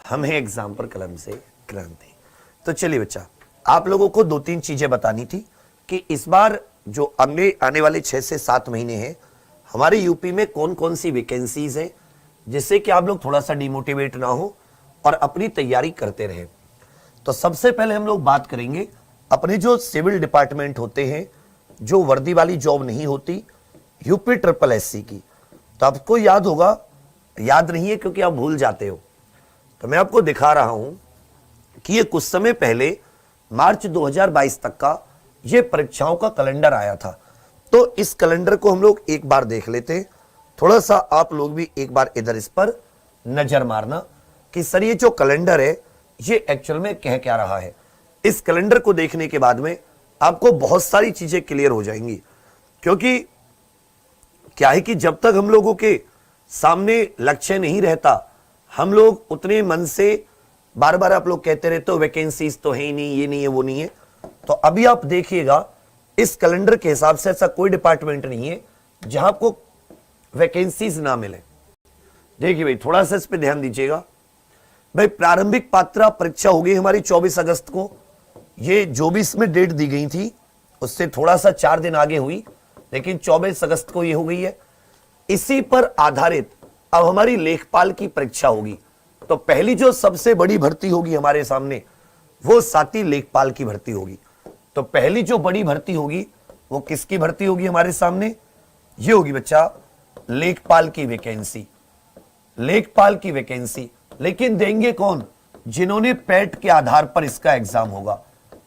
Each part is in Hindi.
हम हैं एग्जाम पर कलम से क्रांति। तो चलिए बच्चा, आप लोगों को दो तीन चीजें बतानी थी कि इस बार जो आने वाले 6 से 7 महीने हैं हमारे यूपी में कौन कौन सी वैकेंसीज हैं, जिससे कि आप लोग थोड़ा सा डिमोटिवेट ना हो और अपनी तैयारी करते रहें। तो सबसे पहले हम लोग बात करेंगे अपने जो सिविल डिपार्टमेंट होते हैं, जो वर्दी वाली जॉब नहीं होती, यूपी ट्रिपल एससी की। तो आपको याद होगा, याद नहीं है क्योंकि आप भूल जाते हो, तो मैं आपको दिखा रहा हूं कि ये कुछ समय पहले मार्च 2022 तक का ये परीक्षाओं का कैलेंडर आया था। तो इस कैलेंडर को हम लोग एक बार देख लेते हैं। थोड़ा सा आप लोग भी एक बार इधर इस पर नजर मारना कि सर ये जो कैलेंडर है ये एक्चुअल में कह क्या रहा है। इस कैलेंडर को देखने के बाद में आपको बहुत सारी चीजें क्लियर हो जाएंगी, क्योंकि क्या है कि जब तक हम लोगों के सामने लक्ष्य नहीं रहता, हम लोग उतने मन से बार बार आप लोग कहते रहते हो वैकेंसीज तो है ही नहीं, ये नहीं है, वो नहीं है। तो अभी आप देखिएगा इस कैलेंडर के हिसाब से ऐसा कोई डिपार्टमेंट नहीं है जहां आपको वैकेंसीज ना मिले। देखिए भाई, थोड़ा सा इस पे ध्यान दीजिएगा। भाई प्रारंभिक पात्रता परीक्षा हो गई हमारी 24 अगस्त को। ये जो भी इसमें डेट दी गई थी उससे थोड़ा सा 4 दिन आगे हुई, लेकिन 24 अगस्त को ये हो गई है। इसी पर आधारित अब हमारी लेखपाल की परीक्षा होगी। तो पहली जो सबसे बड़ी भर्ती होगी हमारे सामने वो साथी लेखपाल की भर्ती होगी। तो पहली जो बड़ी भर्ती होगी वो किसकी भर्ती होगी हमारे सामने? ये होगी बच्चा लेखपाल की वैकेंसी। लेखपाल की वैकेंसी लेकिन देंगे कौन? जिन्होंने पैट के आधार पर इसका एग्जाम होगा,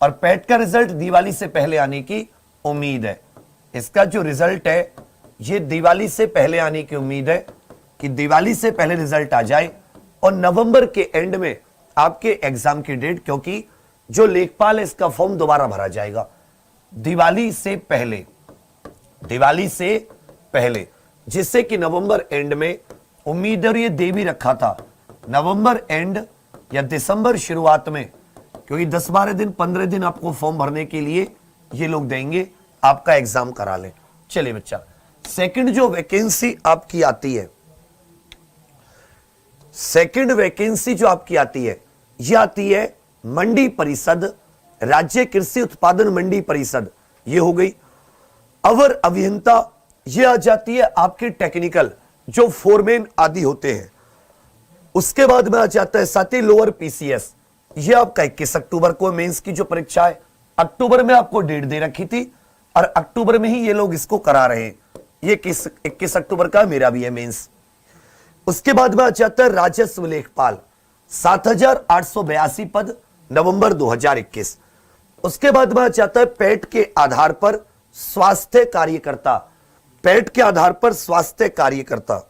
और पैट का रिजल्ट दिवाली से पहले आने की उम्मीद है। इसका जो रिजल्ट है ये दिवाली से पहले आने की उम्मीद है कि दिवाली से पहले रिजल्ट आ जाए और नवंबर के एंड में आपके एग्जाम की डेट, क्योंकि जो लेखपाल है इसका फॉर्म दोबारा भरा जाएगा दिवाली से पहले, दिवाली से पहले, जिससे कि नवंबर एंड में उम्मीद है। ये दे भी रखा था नवंबर एंड या दिसंबर शुरुआत में, क्योंकि 10-12 दिन 15 दिन आपको फॉर्म भरने के लिए ये लोग देंगे, आपका एग्जाम करा लें। चलिए बच्चा, सेकंड जो वैकेंसी आपकी आती है, सेकंड वैकेंसी जो आपकी आती है ये आती है मंडी परिषद, राज्य कृषि उत्पादन मंडी परिषद, ये हो गई। अवर अभियंता ये आ जाती है आपके टेक्निकल जो फोरमैन आदि होते हैं। उसके बाद में आ जाता है साथी लोअर पीसीएस, ये आपका 21 अक्टूबर को मेंस की जो परीक्षा है, अक्टूबर में आपको डेट दे रखी थी और अक्टूबर में ही ये लोग इसको करा रहे हैं। ये 21 अक्टूबर का मेरा भी है मेंस। उसके बाद में आ जाता है राजस्व लेखपाल, 7882 पद, नवंबर 2021। उसके बाद में आ जाता है पैट के आधार पर स्वास्थ्य कार्यकर्ता, पैट के आधार पर स्वास्थ्य कार्यकर्ता।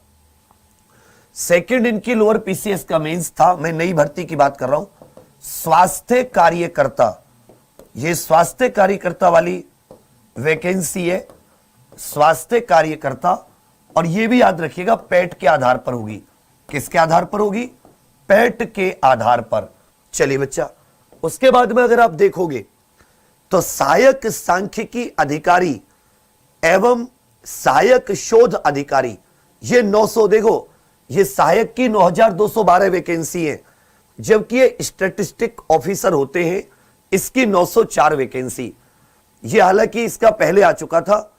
सेकंड इनकी लोअर पीसीएस का मेंस था, मैं नई भर्ती की बात कर रहा हूं। स्वास्थ्य कार्यकर्ता, ये स्वास्थ्य कार्यकर्ता वाली वैकेंसी है, स्वास्थ्य कार्यकर्ता। और ये भी याद रखिएगा पैट के आधार पर होगी। किसके आधार पर होगी? पैट के आधार पर। चलिए बच्चा, उसके बाद में अगर आप देखोगे तो सहायक सांख्यिकी अधिकारी एवं सहायक शोध अधिकारी, ये 900, देखो ये सहायक की 9212 वैकेंसी है, जबकि ये स्टैटिस्टिक ऑफिसर होते हैं इसकी 904 वैकेंसी। ये हालांकि इसका पहले आ चुका था,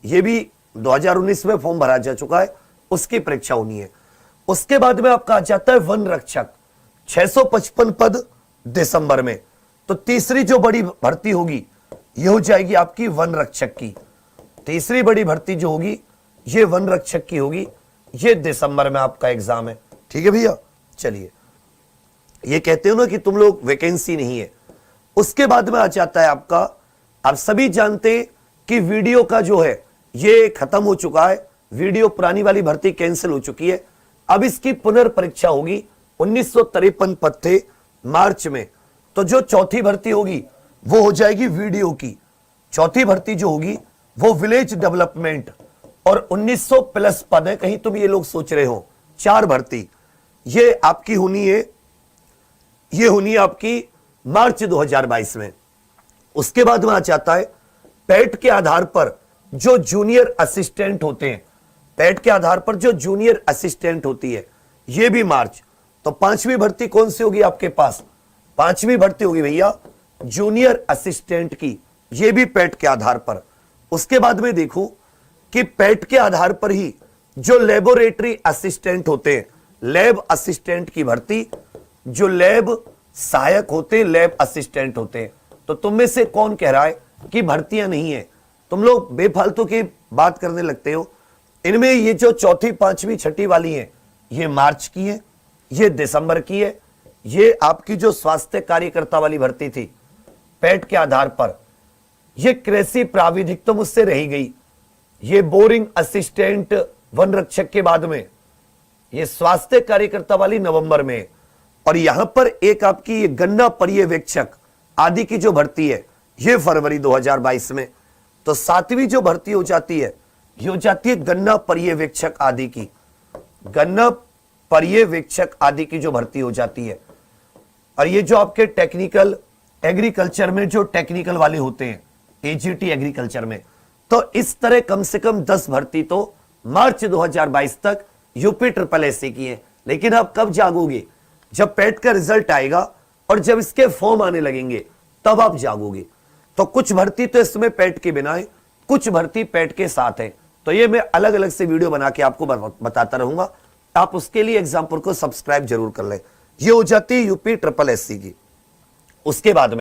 ये भी 2019 में फॉर्म भरा जा चुका है, उसकी परीक्षा होनी है। उसके बाद में आपका आ जाता है वन रक्षक, 655 पद दिसंबर में। तो तीसरी जो बड़ी भर्ती होगी ये हो जाएगी आपकी वन रक्षक की। तीसरी बड़ी भर्ती जो होगी ये वन रक्षक की होगी, ये दिसंबर में आपका एग्जाम है। ठीक है भैया, चलिए, ये कहते हो ना कि तुम लोग वैकेंसी नहीं है। उसके बाद में आ जाता है आपका, आप सभी जानते हैं कि वीडियो का जो है ये खत्म हो चुका है, वीडियो पुरानी वाली भर्ती कैंसिल हो चुकी है। अब इसकी पुनर्परीक्षा होगी, 1953 पद थे मार्च में। तो जो चौथी भर्ती होगी वो हो जाएगी वीडियो की। चौथी भर्ती जो होगी वो विलेज डेवलपमेंट, और 1900 प्लस पद है। कहीं तुम ये लोग सोच रहे हो 4 भर्ती, ये आपकी होनी है, ये होनी है आपकी मार्च 2022 में। उसके बाद में आ जाता है पैट के आधार पर जो जूनियर असिस्टेंट होते हैं, पैट के आधार पर जो जूनियर असिस्टेंट होती है, ये भी मार्च। तो पांचवी भर्ती कौन सी होगी आपके पास? पांचवी भर्ती होगी भैया जूनियर असिस्टेंट की, ये भी पेट के आधार पर। उसके बाद में देखो कि पेट के आधार पर ही जो लेबोरेटरी असिस्टेंट होते हैं, लैब असिस्टेंट की भर्ती, जो लैब सहायक होते हैं, लैब असिस्टेंट होते हैं। तो तुम में से कौन कह रहा है कि भर्तियां नहीं है? तुम लोग बेफालतू की बात करने लगते हो। इनमें ये जो चौथी, पांचवी, छठी वाली है, ये मार्च की है, ये दिसंबर की है। ये आपकी जो स्वास्थ्य कार्यकर्ता वाली भर्ती थी पेट के आधार पर, ये कृषि प्राविधिक तो मुझसे रही गई। ये बोरिंग असिस्टेंट वन रक्षक के बाद में, ये स्वास्थ्य कार्यकर्ता वाली नवंबर में। और यहां पर एक आपकी ये गन्ना पर्यवेक्षक आदि की जो भर्ती है, ये फरवरी 2022 में। तो सातवीं जो भर्ती हो जाती है, ये हो जाती है गन्ना पर्यवेक्षक आदि की। गन्ना पर्यवेक्षक आदि की जो भर्ती हो जाती है। और ये जो आपके टेक्निकल एग्रीकल्चर में जो टेक्निकल वाले होते हैं, एजीटी एग्रीकल्चर में, तो इस तरह कम से कम 10 भर्ती तो मार्च 2022 तक यूपी ट्रिपल एससी की है। लेकिन आप कब जागोगे? जब पेट का रिजल्ट आएगा और जब इसके फॉर्म आने लगेंगे तब आप जागोगे। तो कुछ भर्ती तो इसमें पेट के बिना है, कुछ भर्ती पेट के साथ है। तो ये मैं अलग अलग से वीडियो बना के आपको बताता रहूंगा। आप उसके लिए एग्जाम्पल को सब्सक्राइब जरूर कर लें। ये हो जाती है यूपी ट्रिपल एससी की। उसके बाद में